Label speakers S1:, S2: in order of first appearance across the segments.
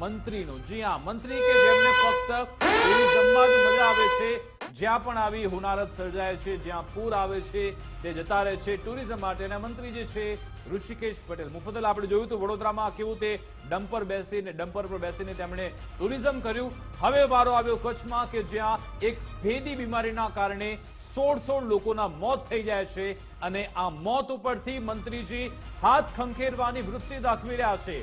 S1: મંત્રીનું। જી હા, મંત્રી કે જેમને ફક્ત ટુરિઝમમાં જ મજા આવે છે, જ્યાં પણ આવી હોનારત સર્જાય છે, જ્યાં પૂર આવે છે તે જતા રહે છે ટુરિઝમ માટે। અને મંત્રી જે છે ઋષિકેશ પટેલ, મુફદ્દલ આપણે જોયું હતું વડોદરામાં કેવું તે ડમ્પર પર બેસીને તેમણે ટુરિઝમ કર્યું। હવે વારો આવ્યો કચ્છમાં કે જ્યાં એક ભેદી બીમારીના કારણે 16 લોકોના મોત થઈ જાય છે અને આ મોત ઉપરથી મંત્રીજી હાથ ખંખેરવાની વૃત્તિ દાખવી રહ્યા છે।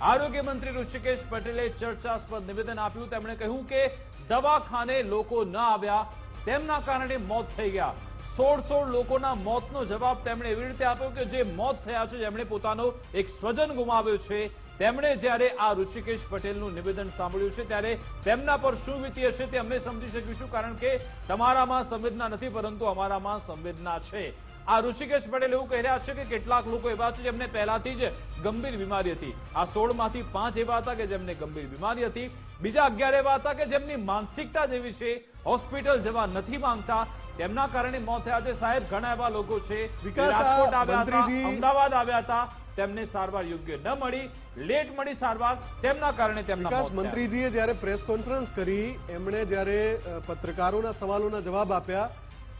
S1: આરોગ્ય મંત્રી ઋષિકેશ પટેલે ચર્ચાસ્પદ નિવેદન આપ્યું। તેમણે કહ્યું કે દવાખાને લોકો ન આવ્યા તેમના કારણે મોત થઈ ગયા। 16 લોકોના મોતનો જવાબ તેમણે એવી રીતે આપ્યો કે જે મોત થયા છે, જેમણે પોતાનો એક સ્વજન ગુમાવ્યો છે, તેમણે જ્યારે આ ઋષિકેશ પટેલનું નિવેદન સાંભળ્યું છે ત્યારે તેમના પર શું વીતી હશે તે અમે સમજી શકીશું, કારણ કે તમારામાં સંવેદના નથી પરંતુ અમારામાં સંવેદના છે। આ ઋષિકેશ પટેલ એવું કહી રહ્યા છે કે કેટલાક લોકો એવા છે જેમને પહેલાથી જ ગંભીર બીમારી હતી। આ 16માંથી 5 એવા હતા કે જેમને ગંભીર બીમારી હતી, બીજા 11 એવા હતા કે જેમની માનસિકતા જેવી છે, હોસ્પિટલ જવા નથી માંગતા, તેમના કારણે મોત થયા છે। સાહેબ, ઘણા એવા લોકો છે રાજકોટ આવ્યા હતા, અમદાવાદ આવ્યા હતા, તેમને સારવાર યોગ્ય ન મળી, લેટ મળી સારવાર, તેમના કારણે તેમના મોત થયા।
S2: મંત્રીજીએ જ્યારે પ્રેસ કોન્ફરન્સ કરી, એમણે જ્યારે પત્રકારોના સવાલોના જવાબ આપ્યા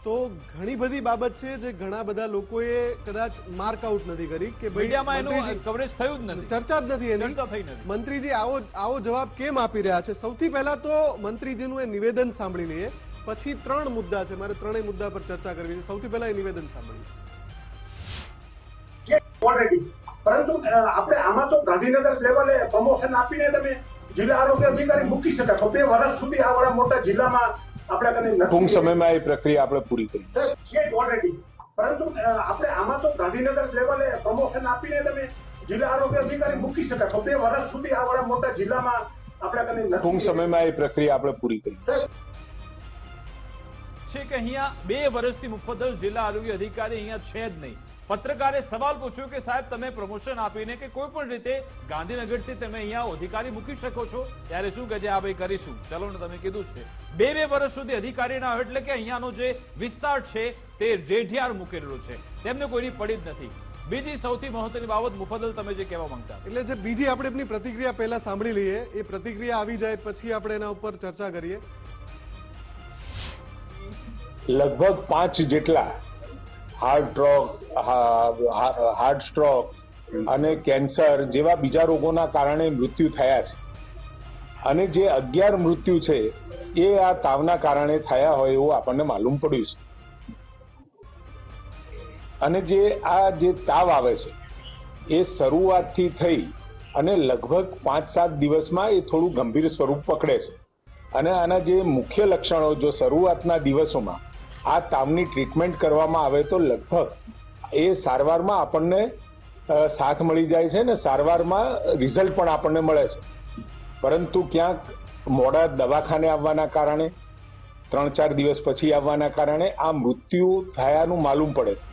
S2: તો ઘણી બધી બાબત છે જે ઘણા બધા લોકોએ કદાચ માર્કઆઉટ નથી કરી કે
S1: મીડિયામાં એનું કવરેજ થયું જ નથી,
S2: ચર્ચા જ નથી એની। મંત્રીજી આવો જવાબ કેમ આપી રહ્યા છે? સૌથી પહેલા તો મંત્રીજીનું એ નિવેદન સાંભળી લઈએ, પછી 3 મુદ્દા છે, મારે 3 મુદ્દા પર ચર્ચા કરવી છે। સૌથી પહેલા એ નિવેદન સાંભળીએ।
S3: પરંતુ આપણે આમાં તો ગાંધીનગર લેવલે પ્રમોશન આપીને તમે જિલ્લા આરોગ્ય અધિકારી મૂકી શકાય, 2 વર્ષ સુધી આ વડા મોટા જિલ્લામાં
S4: ટૂંક સમયમાં એ પ્રક્રિયા આપણે પૂરી કરી।
S3: પરંતુ આપણે આમાં તો ગાંધીનગર લેવલે પ્રમોશન આપીને તમે જિલ્લા આરોગ્ય અધિકારી મૂકી શકાય, 2 વર્ષ સુધી આ વડા મોટા જિલ્લામાં આપણે
S4: ટૂંક સમયમાં એ પ્રક્રિયા આપણે પૂરી કરી
S1: છે કે અહીંયા 2 વર્ષથી મુફદ્દલ જિલ્લા આરોગ્ય અધિકારી અહીંયા છે જ નહીં। પત્રકારે સવાલ પૂછ્યો કે સાહેબ, તમે પ્રમોશન આપીને કે કોઈ પણ રીતે ગાંધીનગરથી તમે અહીંયા અધિકારી મૂકી શકો છો, ત્યારે શું કહે છે? આ ભાઈ કરીશું, ચલો ને, તમે કીધું છે 2 વર્ષ સુધી અધિકારી ના હોય, એટલે કે અહીંયાનો જે વિસ્તાર છે તે રેઢિયાર મૂકેલો છે, તેમને કોઈની પડી જ નથી। બીજી સૌથી મહત્વની બાબત મુફદ્દલ તમે જે કહેવા માંગતા,
S2: એટલે જે બીજી આપણે એમની પ્રતિક્રિયા પહેલા સાંભળી લઈએ, એ પ્રતિક્રિયા આવી જાય પછી આપણે એના ઉપર ચર્ચા કરીએ।
S4: લગભગ 5 જેટલા હાર્ટ સ્ટ્રોક અને કેન્સર જેવા બીજા રોગોના કારણે મૃત્યુ થયા છે, અને જે 11 મૃત્યુ છે એ આ તાવના કારણે થયા હોય એવું આપણને માલુમ પડ્યું છે। અને જે તાવ આવે છે એ શરૂઆતથી થઈ અને લગભગ 5-7 દિવસમાં એ થોડું ગંભીર સ્વરૂપ પકડે છે, અને આના જે મુખ્ય લક્ષણો જો શરૂઆતના દિવસોમાં આ તાવની ટ્રીટમેન્ટ કરવામાં આવે તો લગભગ એ સારવારમાં આપણને સાથ મળી જાય છે ને સારવારમાં રિઝલ્ટ પણ આપણને મળે છે। પરંતુ ક્યાંક મોડા દવાખાને આવવાના કારણે, 3-4 દિવસ પછી આવવાના કારણે આ મૃત્યુ થયાનું માલુમ પડે છે।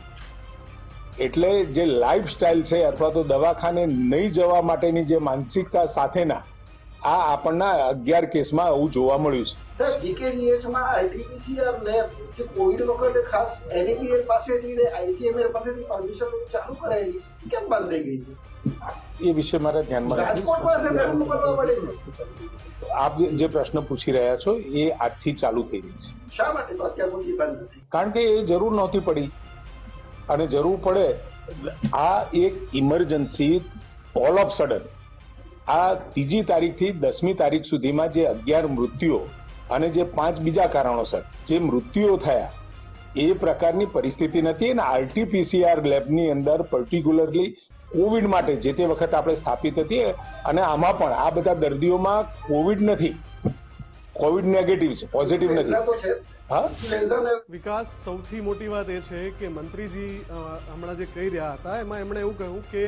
S4: એટલે જે લાઈફસ્ટાઈલ છે અથવા તો દવાખાને નહીં જવા માટેની જે માનસિકતા સાથેના આ આપણના 11 કેસમાં આવું જોવા મળ્યું છે।
S5: સર, જીકેજીએચમાં આરટીપીસીઆર લેબ જે કોવિડ વખતે ખાસ એનએપીએલ પાસેથી ને આઈસીએમઆર પાસેથી પરમિશન ચાલુ કરાયેલી કેમ બંધ થઈ ગઈ છે?
S4: એ વિશે મારા ધ્યાનમાં આપ જે પ્રશ્ન પૂછી રહ્યા છો એ આજથી ચાલુ થઈ રહી છે।
S5: શા માટે બંધ?
S4: કારણ કે એ જરૂર નહોતી પડી, અને જરૂર પડે આ એક ઇમરજન્સી ઓલ ઓફ સડન આ 3જી તારીખથી 10મી તારીખ સુધીમાં જે 11 મૃત્યુઓ અને જે 5 બીજા કારણોસર જે મૃત્યુઓ થયા એ પ્રકારની પરિસ્થિતિ નથી। અને આરટીપીસીઆર લેબની અંદર પર્ટિક્યુલરલી કોવિડ માટે જે તે વખત આપણે સ્થાપિત હતી, અને આમાં પણ આ બધા દર્દીઓમાં કોવિડ નથી, કોવિડ નેગેટિવ છે, પોઝિટિવ નથી।
S2: વિકાસ, સૌથી મોટી વાત એ છે કે મંત્રીજી હમણાં જે કહી રહ્યા હતા એમાં એમણે એવું કહ્યું કે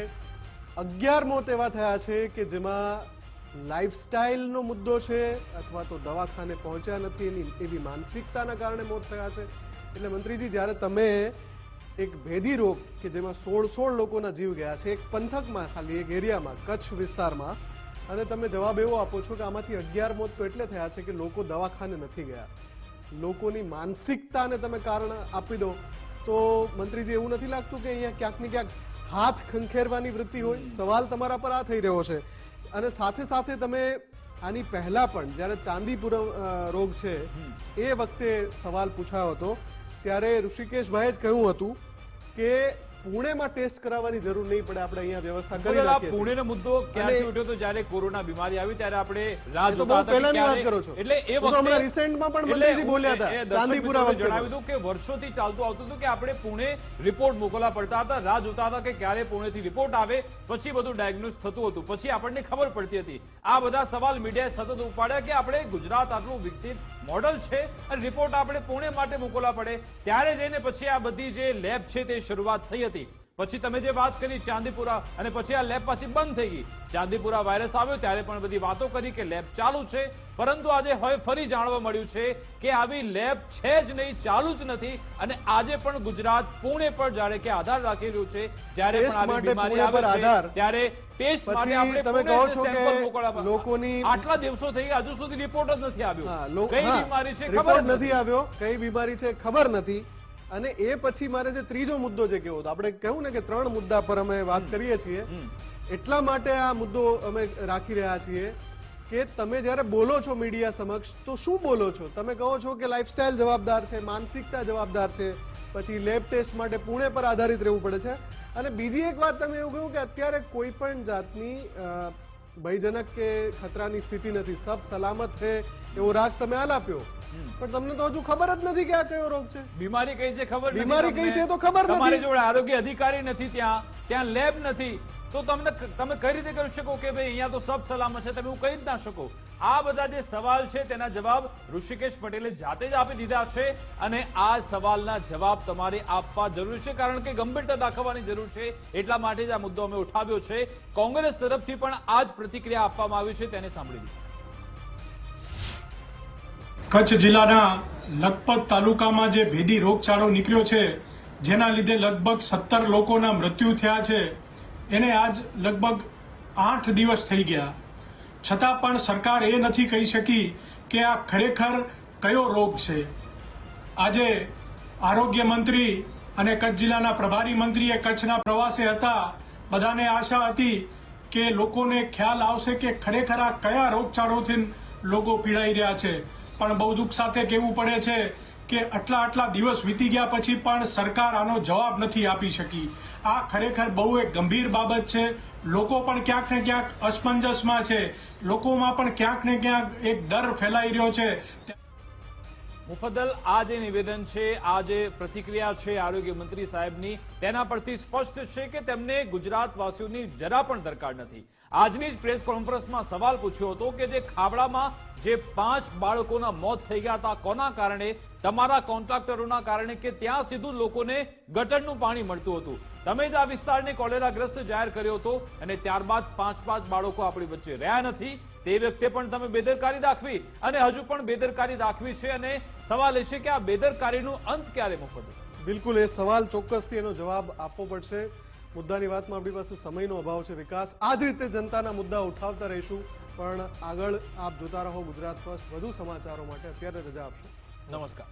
S2: 11 મોત એવા થયા છે કે જેમાં લાઈફસ્ટાઈલનો મુદ્દો છે અથવા તો દવાખાને પહોંચ્યા નથી એવી માનસિકતાના કારણે મોત થયા છે। એટલે મંત્રીજી, જ્યારે તમે એક ભેદી રોગ કે જેમાં 16 લોકોના જીવ ગયા છે એક પંથકમાં, ખાલી એક એરિયામાં, કચ્છ વિસ્તારમાં, અને તમે જવાબ એવો આપો છો કે આમાંથી 11 મોત તો એટલે થયા છે કે લોકો દવાખાને નથી ગયા, લોકોની માનસિકતાને તમે કારણ આપી દો, તો મંત્રીજી એવું નથી લાગતું કે અહીંયા ક્યાંક ને ક્યાંક હાથ ખંખેરવાની વૃત્તિ હોય? સવાલ તમારા પર આ થઈ રહ્યો છે, અને સાથે સાથે તમે આની પહેલા પણ જ્યારે ચાંદીપુરમ રોગ છે એ વખતે સવાલ પૂછાયો હતો ત્યારે ઋષિકેશભાઈએ જ કહ્યું હતું કે પુણેમાં ટેસ્ટ કરાવવાની જરૂર નહીં પડે, આપણે અહીંયા વ્યવસ્થા કરી
S1: બરાબર, આ
S2: રાખીએ છીએ.
S1: પુણેનો મુદ્દો ક્યારથી ઉઠ્યો હતો? જ્યારે કોરોના બીમારી આવી ત્યારે આપણે રાહ
S2: એ તો
S1: જોતા
S2: બહુ
S1: હતા કે
S2: પહેલાની વાત
S1: ક્યારે-
S2: કરો છો.
S1: એટલે એ
S2: હું તો
S1: વખતે
S2: હમણાં recentમાં પણ
S1: એટલે
S2: મંત્રીજી બોલ્યા હતા,
S1: એ દર્શક
S2: ચાંદીપુરા
S1: મિત્રોને
S2: વખતે
S1: જણાવ્યું હતું કે વર્ષોથી ચાલતું આવતું હતું કે આપણે પુણે રિપોર્ટ મોકલવા પડતા હતા, રાહ જોતા હતા કે ક્યારે પુણેથી રિપોર્ટ આવે, પછી બધું ડાયગ્નોઝ થતું હતું, પછી આપણને ખબર પડતી હતી. આ બધા સવાલ મીડિયાએ સતત ઉપાડ્યા કે આપણે ગુજરાત આટલું વિકસિત મોડલ છે અને રિપોર્ટ આપણે પુણે માટે મોકલવા પડે, ત્યારે જઈને પછી આ બધી જે લેબ છે તે શરૂઆત થઈ હતી. પછી તમે જે વાત કરી ચાંદીપુરા, અને પછી આ લેબ પાછી બંધ થઈ ગઈ. ચાંદીપુરા વાયરસ આવ્યો ત્યારે પણ બધી વાતો કરી કે લેબ ચાલુ છે, પરંતુ આજે હવે ફરી જાણવા મળ્યું છે કે આવી લેબ છે જ નહીં, ચાલુ જ નથી. અને આજે પણ ગુજરાત પુણે પર જાણે કે આધાર રાખી રહ્યું છે. જ્યારે
S2: ટેસ્ટ
S1: પણ આવી
S2: માટે
S1: બીમારી
S2: પુણે
S1: આવે
S2: પર
S1: છે
S2: આધાર.
S1: ત્યારે ટેસ્ટ માટે
S2: પછી
S1: આપણે
S2: તમે
S1: પુણે
S2: કહો
S1: જે
S2: છો કે
S1: સેમ્પલ મોકલવા
S2: લોકોની-
S1: આટલા દિવસો થઈ ગયા, હજુ સુધી રિપોર્ટ જ નથી આવ્યો.
S2: હા,
S1: કઈ
S2: હા,
S1: બીમારી છે ખબર
S2: રિપોર્ટ
S1: જ
S2: નથી આવ્યો, કઈ બીમારી છે ખબર નથી. અને એ પછી મારે જે ત્રીજો મુદ્દો જે કેવો હતો, આપણે કહ્યું ને કે 3 મુદ્દા પર અમે વાત કરીએ છીએ, એટલા માટે આ મુદ્દો અમે રાખી રહ્યા છીએ કે તમે જ્યારે બોલો છો મીડિયા સમક્ષ તો શું બોલો છો? તમે કહો છો કે લાઇફસ્ટાઇલ જવાબદાર છે, માનસિકતા જવાબદાર છે, પછી લેબ ટેસ્ટ માટે પુણે પર આધારિત રહેવું પડે છે. અને બીજી એક વાત તમે એવું કહ્યું કે અત્યારે કોઈ પણ જાતની ભયજનક કે ખતરાની સ્થિતિ નથી, સબ સલામત છે એવો રાગ તમે આલ આપ્યો, પણ તમને તો હજુ ખબર જ નથી કે આ કયો રોગ છે.
S1: બીમારી કઈ છે ખબર નથી
S2: બીમારી
S1: તમને.
S2: કઈ છે તો ખબર નથી.
S1: તમારી જોડે આરોગ્ય અધિકારી નથી, ત્યાં લેબ નથી, તો તમે કઈ રીતે કરી શકો કે ભાઈ અહીંયા તો સબ સલામત છે? તમે એવું કહી જ ના શકો. આ બધા જે સવાલ છે તેના જવાબ ઋષિકેશ પટેલે જાતે જ આપી દીધા છે, અને આ સવાલના જવાબ તમારે આપવા જરૂર છે, કારણ કે ગંભીરતા દાખવવાની જરૂર છે. એટલા માટે જ આ મુદ્દો અમે ઉઠાવ્યો છે. કોંગ્રેસ તરફથી પણ આ જ પ્રતિક્રિયા આપવામાં આવી છે, તેને સાંભળી લીધી.
S6: કચ્છ જિલ્લાના લખપત તાલુકામાં જે ભેદી રોગચાળો નીકળ્યો છે, જેના લીધે લગભગ 17 લોકોના મૃત્યુ થયા છે, એને આજ લગભગ 8 દિવસ થઈ ગયા. છતાં પણ સરકાર એ નથી કહી શકી કે આ ખરેખર કયો રોગ છે. આજે આરોગ્ય મંત્રી અને કચ્છ જિલ્લાના પ્રભારી મંત્રીએ કચ્છના પ્રવાસે હતા. બધાને આશા હતી કે લોકોને ખ્યાલ આવશે કે ખરેખર આ કયા રોગચાળોથી લોકો પીડાઈ રહ્યા છે. પણ બહુ દુઃખ સાથે કહેવું પડે છે કે આટલા દિવસ વીતી ગયા પછી પણ સરકાર આનો જવાબ નથી આપી શકી. આ ખરેખર બહુ એક ગંભીર બાબત છે. લોકો પણ ક્યાંક ને ક્યાંક અસમંજસમાં છે. લોકોમાં પણ ક્યાંક ને ક્યાંક એક ડર ફેલાઈ રહ્યો છે.
S1: મુફદ્દલ, આ જે નિવેદન છે, આ જે પ્રતિક્રિયા છે આરોગ્ય મંત્રી સાહેબની, તેના પરથી સ્પષ્ટ છે કે તેમને ગુજરાતવાસીઓની જરા પણ દરકાર નથી. આજની જ પ્રેસ કોન્ફરન્સમાં સવાલ પૂછ્યો હતો કે જે ખાવડામાં જે 5 બાળકોના મોત થઈ ગયા હતા, કોના કારણે? તમારા કોન્ટ્રાક્ટરોના કારણે, કે ત્યાં સીધું લોકોને ગટરનું પાણી મળતું હતું. તમે જ આ વિસ્તારને કોલેરાગ્રસ્ત જાહેર કર્યો હતો, અને ત્યારબાદ 5 બાળકો આપણી વચ્ચે રહ્યા નથી. તે વખતે પણ તમે બેદરકારી દાખવી, અને હજુ પણ બેદરકારી દાખવી છે. અને સવાલ એ છે કે આ બેદરકારીનો અંત ક્યારે? મુફદ્દલ,
S2: બિલકુલ એ સવાલ ચોક્કસથી એનો જવાબ આપવો પડશે. મુદ્દાની વાતમાં આપણી પાસે સમયનો અભાવ છે. વિકાસ, આ જ રીતે જનતાના મુદ્દા ઉઠાવતા રહીશું, પણ આગળ આપ જોતા રહો ગુજરાત ફર્સ્ટ. વધુ સમાચારો માટે અત્યારે રજા આપશો.
S1: નમસ્કાર.